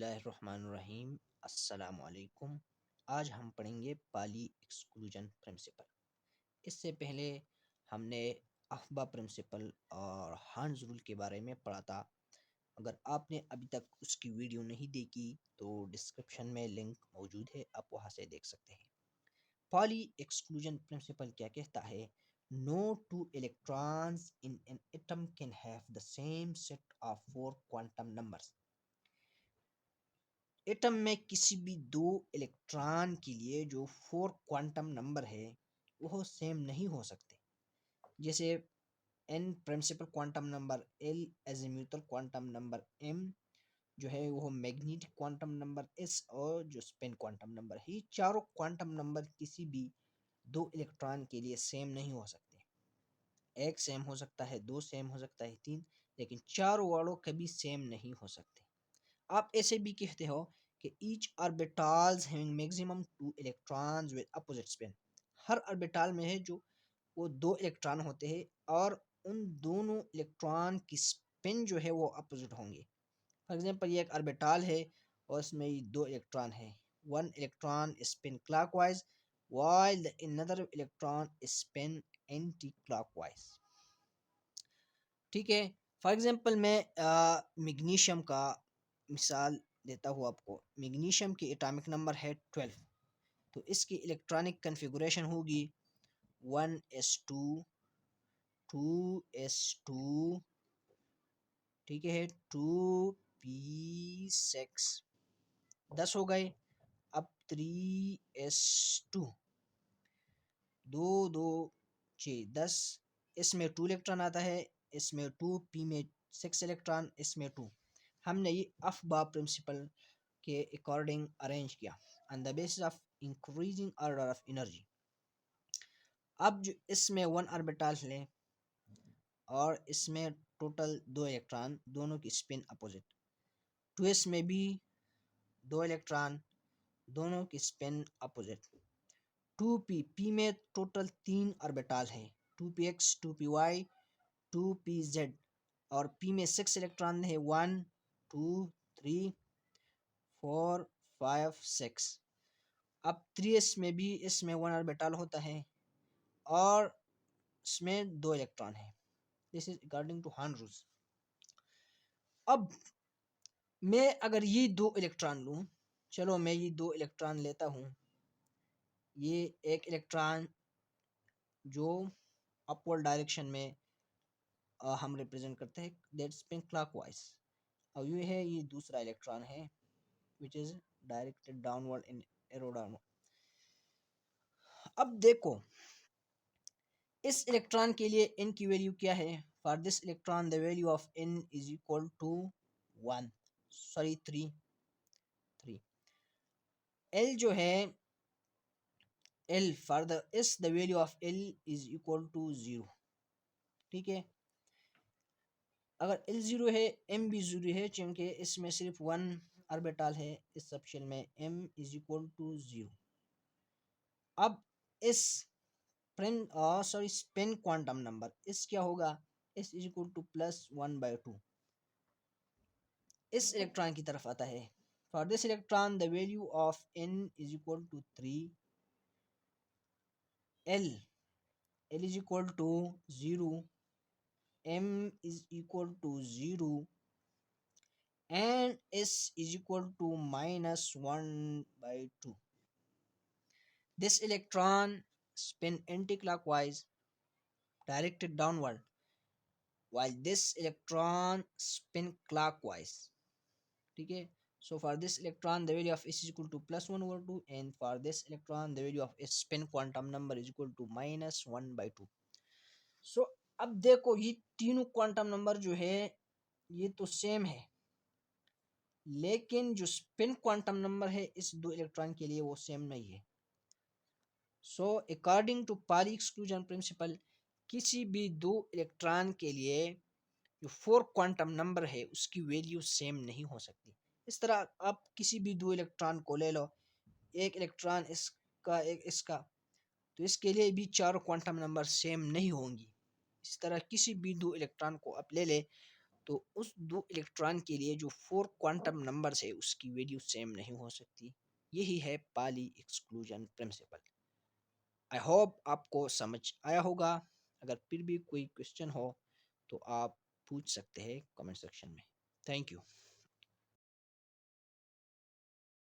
बिस्मिल्लाहिर्रहमानिर्रहीम। अस्सलाम वालेकुम। आज हम पढ़ेंगे पाली एक्सक्लूजन प्रिंसिपल। इससे पहले हमने अफबा प्रिंसिपल और हार्न्स रूल के बारे में पढ़ा था। अगर आपने अभी तक उसकी वीडियो नहीं देखी तो डिस्क्रिप्शन में लिंक मौजूद है, आप वहां से देख सकते हैं। पाली एक्सक्लूजन प्रिंसिपल क्या कहता है? No two electrons in an atom can have the same set of four quantum numbers. Atom में किसी भी दो इलेक्ट्रॉन के लिए जो फोर क्वांटम नंबर है वह सेम नहीं हो सकते। जैसे N principal quantum number, L azimuthal quantum number, M जो है वो मैग्नेटिक क्वांटम नंबर, एस और जो स्पिन क्वांटम नंबर है, ये चारों क्वांटम नंबर किसी भी दो इलेक्ट्रॉन के लिए सेम नहीं हो सकते। एक सेम हो सकता है, दो सेम हो सकता है, तीन, लेकिन चारों वालों कभी सेम नहीं हो सकते। आप ऐसे भी कहते हो कि each orbitals having maximum two electrons with opposite spin. Her orbital में है जो वो दो इलेक्ट्रॉन होते हैं और उन दोनों इलेक्ट्रॉन की स्पिन जो है वो अपोजिट होंगे। फॉर एग्जांपल ये एक ऑर्बिटल है और इसमें ये दो इलेक्ट्रॉन है। One electron spin clockwise while the another electron spin anti clockwise. ठीक है। फॉर एग्जांपल मैं मैग्नीशियम का मिसाल देता हूँ आपको। मैग्नीशियम की एटॉमिक नंबर है 12, तो इसकी इलेक्ट्रॉनिक कन्फिगुरेशन होगी 1s2 2s2, ठीक है, 2p6, 10 हो गए। अब 3s2, दो दो 6, 10, इसमें 2 इलेक्ट्रॉन आता है, इसमें 2, p में 6 इलेक्ट्रॉन, इसमें 2। हमने ये अफबा प्रिंसिपल के अकॉर्डिंग अरेंज किया on the basis of increasing order of energy. अब जो इसमें वन ऑर्बिटल है और इसमें टोटल दो इलेक्ट्रॉन, दोनों की स्पिन अपोजिट। 2s में भी दो इलेक्ट्रॉन, दोनों की स्पिन अपोजिट। 2p में टोटल तीन ऑर्बिटल है, 2px 2py 2pz, और p में 6 इलेक्ट्रॉन है, 1 2 3 4 5 6। अब 3s में भी इसमें वन ऑर्बिटल होता है और इसमें दो इलेक्ट्रॉन है। दिस इज अकॉर्डिंग टू हार्न्स रूल्स। अब मैं अगर ये दो इलेक्ट्रॉन लूँ, चलो मैं ये दो इलेक्ट्रॉन लेता हूँ। ये एक इलेक्ट्रॉन जो अपवर्ड डायरेक्शन में हम रिप्रेजेंट करते हैं, दैट स्पिन क्लॉकवाइज। और ये है, ये दूसरा इलेक्ट्रॉन है which is directed downward in arrow downward. अब देखो इस इलेक्ट्रॉन के लिए n की वैल्यू क्या है? For this electron the value of n is equal to 1, sorry 3। L जो है, L for the is the value of L is equal to 0। ठीक है, अगर L 0 है, M भी 0 है, क्योंकि इसमें सिर्फ वन ऑर्बिटल है इस सबशेल में। M is equal to 0। अब इस स्पिन क्वांटम नंबर इस क्या होगा? इस इज इक्वल टू +1/2 इस इलेक्ट्रॉन की तरफ आता है। For this electron the value of n is equal to 3। L is equal to 0, M is equal to 0, and S is equal to -1/2. This electron spin anticlockwise directed downward, while this electron spin clockwise. ठीक है, so for this electron the value of S is equal to +1/2, and for this electron the value of S spin quantum number is equal to -1/2. so अब देखो ये तीनों quantum number जो है ये तो सेम है, लेकिन जो स्पिन क्वांटम नंबर है इस दो इलेक्ट्रॉन के लिए वो सेम नहीं है। So according to Pauli exclusion principle, किसी भी दो इलेक्ट्रॉन के लिए जो फोर क्वांटम नंबर है उसकी वैल्यू सेम नहीं हो सकती। इस तरह आप किसी भी दो इलेक्ट्रॉन को ले लो, एक इलेक्ट्रॉन इसका एक इसका, तो इसके लिए भी चारों क्वांटम नंबर सेम नहीं होंगी। इस तरह किसी भी दो इलेक्ट्रॉन को आप ले ले तो उस 2 इलेक्ट्रॉन के लिए जो 4 क्वांटम नंबर्स है उसकी वैल्यू सेम नहीं हो सकती। यही है पाली एक्सक्लूजन प्रिंसिपल। आई होप आपको समझ आया होगा। अगर फिर भी कोई क्वेश्चन हो तो आप पूछ सकते हैं कमेंट सेक्शन में। Thank you.